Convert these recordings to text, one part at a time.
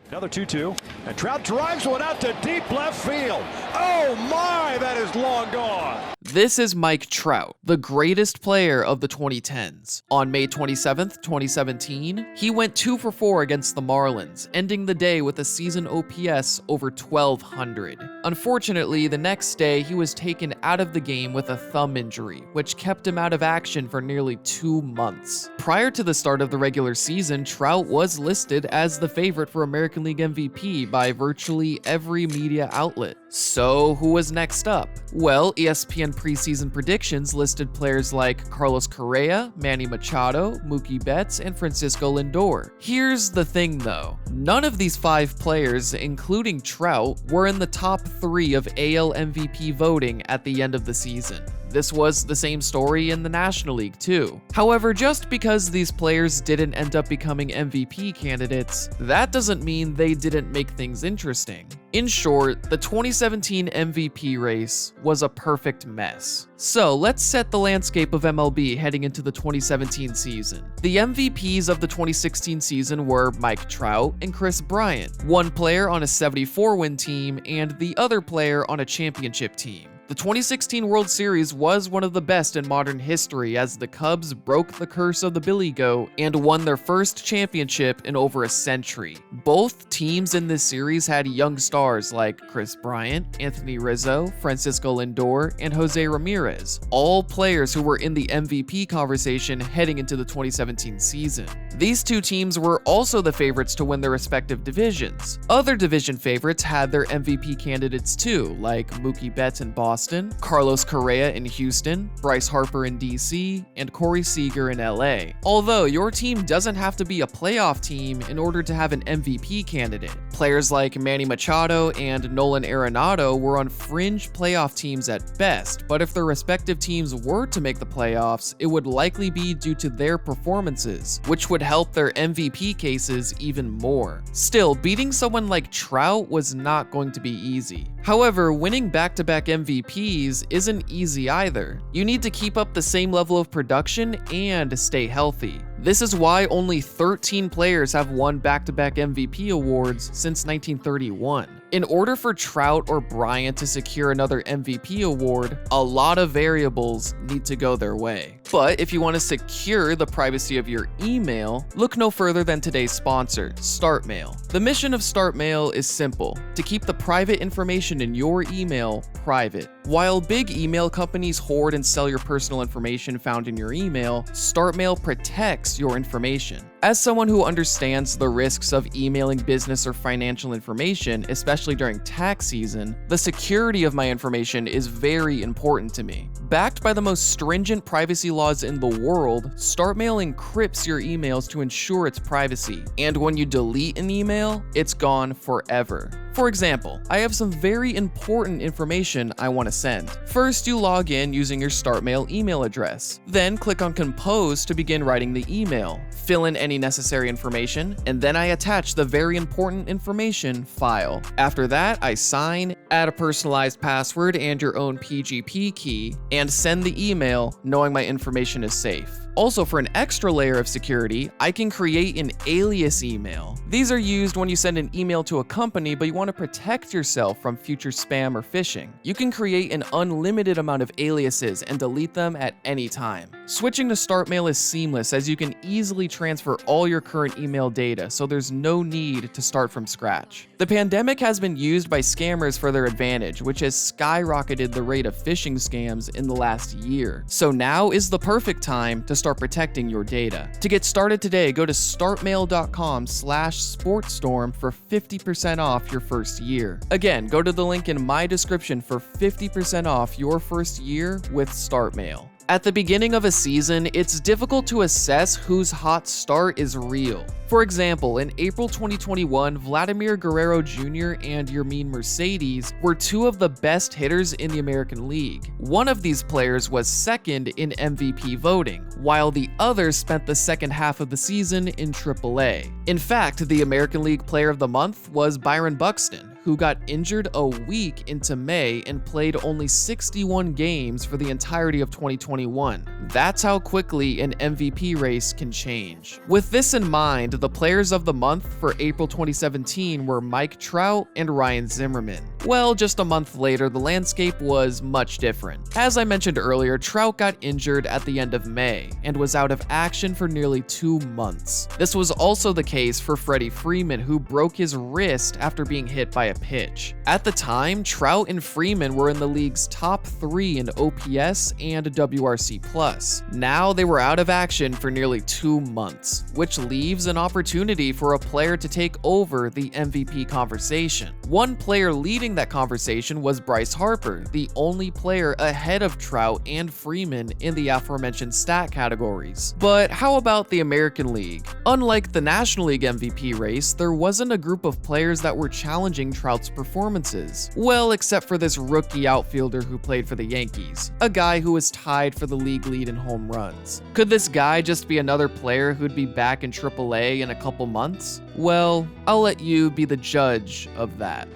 Another 2-2, and Trout drives one out to deep left field. Oh my, that is long gone. This is Mike Trout, the greatest player of the 2010s. On May 27th, 2017, he went 2 for 4 against the Marlins, ending the day with a season OPS over 1,200. Unfortunately, the next day he was taken out of the game with a thumb injury, which kept him out of action for nearly 2 months. Prior to the start of the regular season, Trout was listed as the favorite for American League MVP by virtually every media outlet. So who was next up? Well, ESPN preseason predictions listed players like Carlos Correa, Manny Machado, Mookie Betts, and Francisco Lindor. Here's the thing though, none of these 5 players, including Trout, were in the top 3 of AL MVP voting at the end of the season. This was the same story in the National League too. However, just because these players didn't end up becoming MVP candidates, that doesn't mean they didn't make things interesting. In short, the 2017 MVP race was a perfect mess. So let's set the landscape of MLB heading into the 2017 season. The MVPs of the 2016 season were Mike Trout and Kris Bryant, one player on a 74-win team and the other player on a championship team. The 2016 World Series was one of the best in modern history as the Cubs broke the curse of the Billy Goat and won their first championship in over a century. Both teams in this series had young stars like Kris Bryant, Anthony Rizzo, Francisco Lindor, and Jose Ramirez, all players who were in the MVP conversation heading into the 2017 season. These two teams were also the favorites to win their respective divisions. Other division favorites had their MVP candidates too, like Mookie Betts in Boston, Carlos Correa in Houston, Bryce Harper in DC, and Corey Seager in LA. Although your team doesn't have to be a playoff team in order to have an MVP candidate. Players like Manny Machado and Nolan Arenado were on fringe playoff teams at best, but if their respective teams were to make the playoffs, it would likely be due to their performances, which would help their MVP cases even more. Still, beating someone like Trout was not going to be easy. However, winning back-to-back MVPs isn't easy either. You need to keep up the same level of production and stay healthy. This is why only 13 players have won back-to-back MVP awards since 1931. In order for Trout or Bryant to secure another MVP award, a lot of variables need to go their way. But if you want to secure the privacy of your email, look no further than today's sponsor, StartMail. The mission of StartMail is simple: to keep the private information in your email private. While big email companies hoard and sell your personal information found in your email, StartMail protects your information. As someone who understands the risks of emailing business or financial information, especially during tax season, the security of my information is very important to me. Backed by the most stringent privacy laws in the world, StartMail encrypts your emails to ensure its privacy. And when you delete an email, it's gone forever. For example, I have some very important information I want to send. First, you log in using your StartMail email address. Then click on Compose to begin writing the email. Fill in any necessary information, and then I attach the very important information file. After that, I sign, add a personalized password and your own PGP key, and send the email knowing my information is safe. Also, for an extra layer of security, I can create an alias email. These are used when you send an email to a company but you want to protect yourself from future spam or phishing. You can create an unlimited amount of aliases and delete them at any time. Switching to StartMail is seamless as you can easily transfer all your current email data, so there's no need to start from scratch. The pandemic has been used by scammers for their advantage, which has skyrocketed the rate of phishing scams in the last year. So now is the perfect time to start protecting your data. To get started today, go to startmail.com/sportstorm for 50% off your first year. Again, go to the link in my description for 50% off your first year with StartMail. At the beginning of a season, it's difficult to assess whose hot start is real. For example, in April 2021, Vladimir Guerrero Jr. and Yermin Mercedes were two of the best hitters in the American League. One of these players was second in MVP voting, while the other spent the second half of the season in AAA. In fact, the American League Player of the Month was Byron Buxton, who got injured a week into May and played only 61 games for the entirety of 2021. That's how quickly an MVP race can change. With this in mind, the players of the month for April 2017 were Mike Trout and Ryan Zimmerman. Well, just a month later, the landscape was much different. As I mentioned earlier, Trout got injured at the end of May and was out of action for nearly 2 months. This was also the case for Freddie Freeman, who broke his wrist after being hit by a pitch. At the time, Trout and Freeman were in the league's top 3 in OPS and WRC+. Now they were out of action for nearly 2 months, which leaves an opportunity for a player to take over the MVP conversation. One player leading that conversation was Bryce Harper, the only player ahead of Trout and Freeman in the aforementioned stat categories. But how about the American League? Unlike the National League MVP race, there wasn't a group of players that were challenging Trout's performances. Well, except for this rookie outfielder who played for the Yankees, a guy who was tied for the league lead in home runs. Could this guy just be another player who'd be back in AAA in a couple months? Well, I'll let you be the judge of that.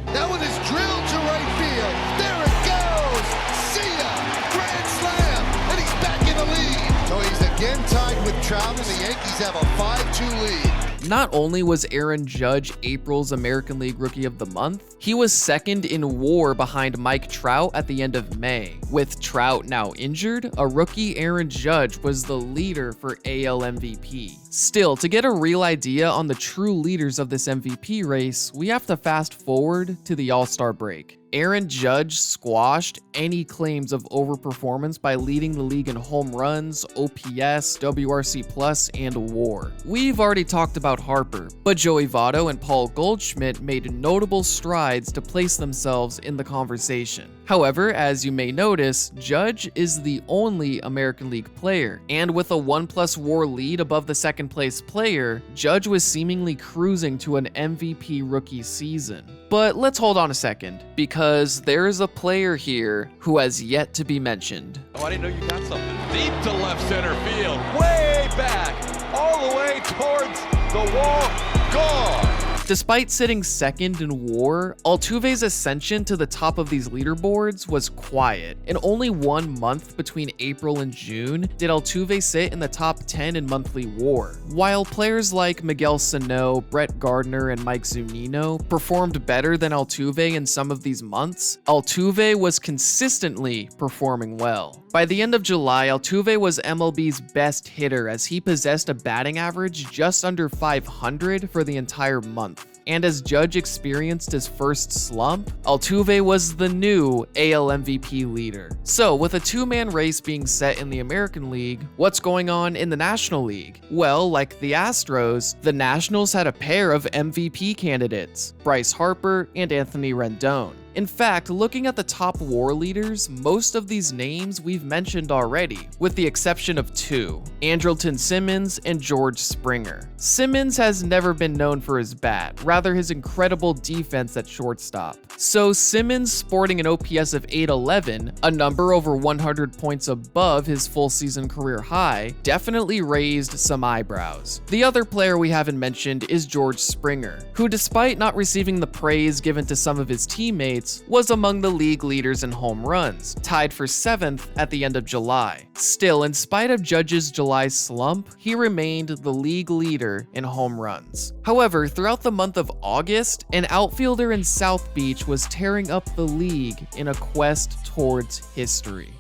That one is drilled to right field. There it goes. See ya. Grand slam. And he's back in the lead. So he's again tied with Trout, and the Yankees have a 5-2 lead. Not only was Aaron Judge April's American League Rookie of the Month, he was second in WAR behind Mike Trout at the end of May. With Trout now injured, a rookie Aaron Judge was the leader for AL MVP. Still, to get a real idea on the true leaders of this MVP race, we have to fast forward to the All-Star break. Aaron Judge squashed any claims of overperformance by leading the league in home runs, OPS, WRC+, and WAR. We've already talked about Harper, but Joey Votto and Paul Goldschmidt made notable strides to place themselves in the conversation. However, as you may notice, Judge is the only American League player, and with a 1+ WAR lead above the second place player, Judge was seemingly cruising to an MVP rookie season. But let's hold on a second, because there is a player here who has yet to be mentioned. Oh, I didn't know you got something. Deep to left center field, way back, all the way towards the wall, gone. Despite sitting second in WAR, Altuve's ascension to the top of these leaderboards was quiet. In only 1 month between April and June did Altuve sit in the top 10 in monthly WAR. While players like Miguel Sano, Brett Gardner, and Mike Zunino performed better than Altuve in some of these months, Altuve was consistently performing well. By the end of July, Altuve was MLB's best hitter as he possessed a batting average just under 500 for the entire month. And as Judge experienced his first slump, Altuve was the new AL MVP leader. So, with a 2-man race being set in the American League, what's going on in the National League? Well, like the Astros, the Nationals had a pair of MVP candidates, Bryce Harper and Anthony Rendon. In fact, looking at the top WAR leaders, most of these names we've mentioned already, with the exception of 2, Andrelton Simmons and George Springer. Simmons has never been known for his bat, rather his incredible defense at shortstop. So Simmons, sporting an OPS of 811, a number over 100 points above his full season career high, definitely raised some eyebrows. The other player we haven't mentioned is George Springer, who despite not receiving the praise given to some of his teammates, was among the league leaders in home runs, tied for 7th at the end of July. Still, in spite of Judge's July slump, he remained the league leader in home runs. However, throughout the month of August, an outfielder in South Beach was tearing up the league in a quest towards history.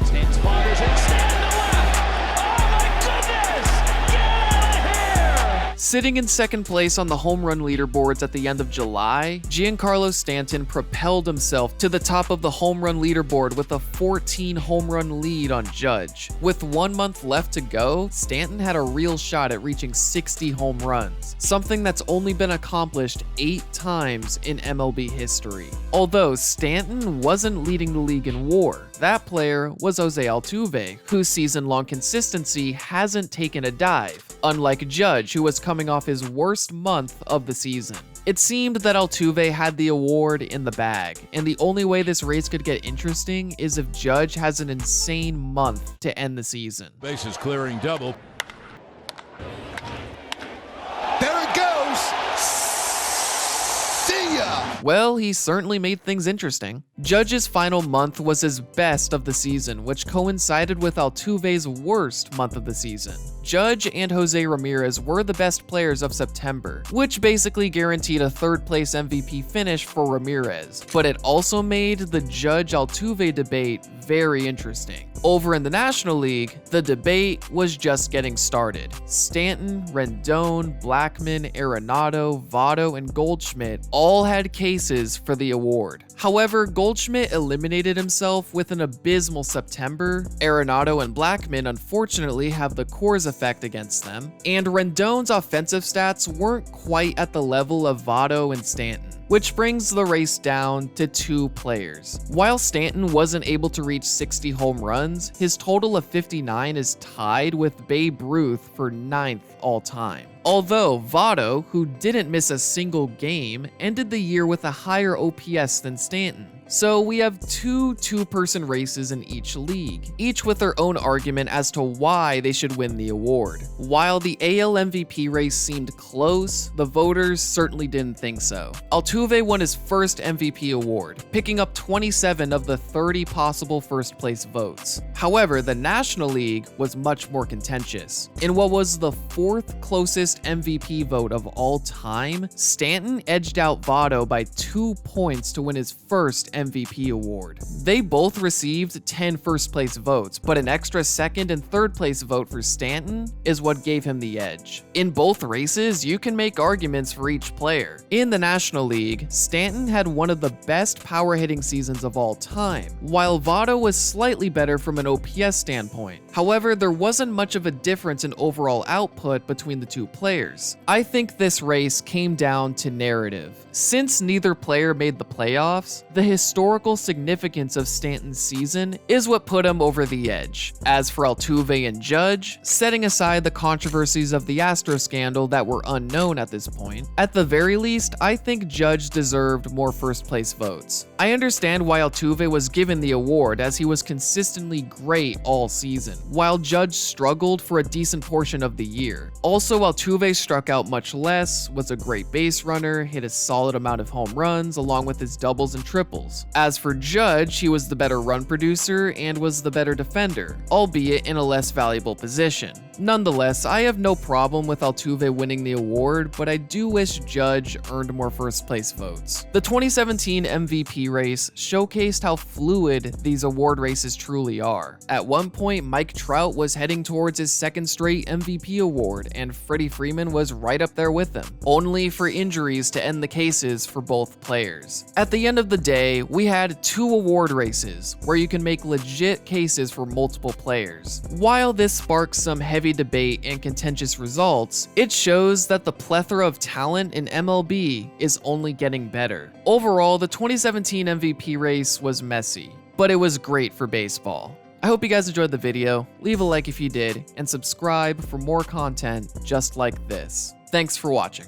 10 spotters and stand to left. Oh my goodness! Get out of here! Sitting in second place on the home run leaderboards at the end of July, Giancarlo Stanton propelled himself to the top of the home run leaderboard with a 14 home run lead on Judge. With 1 month left to go, Stanton had a real shot at reaching 60 home runs, something that's only been accomplished 8 times in MLB history. Although Stanton wasn't leading the league in WAR, that player was Jose Altuve, whose season-long consistency hasn't taken a dive, unlike Judge, who was coming off his worst month of the season. It seemed that Altuve had the award in the bag, and the only way this race could get interesting is if Judge has an insane month to end the season. Bases clearing double. There it goes. See Well, he certainly made things interesting. Judge's final month was his best of the season, which coincided with Altuve's worst month of the season. Judge and Jose Ramirez were the best players of September, which basically guaranteed a third-place MVP finish for Ramirez, but it also made the Judge-Altuve debate very interesting. Over in the National League, the debate was just getting started. Stanton, Rendon, Blackmon, Arenado, Votto, and Goldschmidt all had cases for the award. However, Goldschmidt eliminated himself with an abysmal September. Arenado and Blackmon unfortunately have the Coors effect against them, and Rendon's offensive stats weren't quite at the level of Votto and Stanton, which brings the race down to 2 players. While Stanton wasn't able to reach 60 home runs, his total of 59 is tied with Babe Ruth for 9th all time. Although Votto, who didn't miss a single game, ended the year with a higher OPS than Stanton. So we have 2 two-person races in each league, each with their own argument as to why they should win the award. While the AL MVP race seemed close, the voters certainly didn't think so. Altuve won his first MVP award, picking up 27 of the 30 possible first-place votes. However, the National League was much more contentious. In what was the 4th closest MVP vote of all time, Stanton edged out Votto by 2 points to win his first MVP award. They both received 10 first-place votes, but an extra second and third-place vote for Stanton is what gave him the edge. In both races, you can make arguments for each player. In the National League, Stanton had one of the best power-hitting seasons of all time, while Votto was slightly better from an OPS standpoint. However, there wasn't much of a difference in overall output between the 2 players. I think this race came down to narrative. Since neither player made the playoffs, the historical significance of Stanton's season is what put him over the edge. As for Altuve and Judge, setting aside the controversies of the Astros scandal that were unknown at this point, at the very least, I think Judge deserved more first-place votes. I understand why Altuve was given the award, as he was consistently great all season, while Judge struggled for a decent portion of the year. Also, Altuve struck out much less, was a great base runner, hit a solid amount of home runs, along with his doubles and triples. As for Judge, he was the better run producer and was the better defender, albeit in a less valuable position. Nonetheless, I have no problem with Altuve winning the award, but I do wish Judge earned more first-place votes. The 2017 MVP race showcased how fluid these award races truly are. At one point, Mike Trout was heading towards his 2nd straight MVP award, and Freddie Freeman was right up there with him, only for injuries to end the cases for both players. At the end of the day, we had 2 award races, where you can make legit cases for multiple players. While this sparks some heavy debate and contentious results, it shows that the plethora of talent in MLB is only getting better. Overall, the 2017 MVP race was messy, but it was great for baseball. I hope you guys enjoyed the video. Leave a like if you did, and subscribe for more content just like this. Thanks for watching.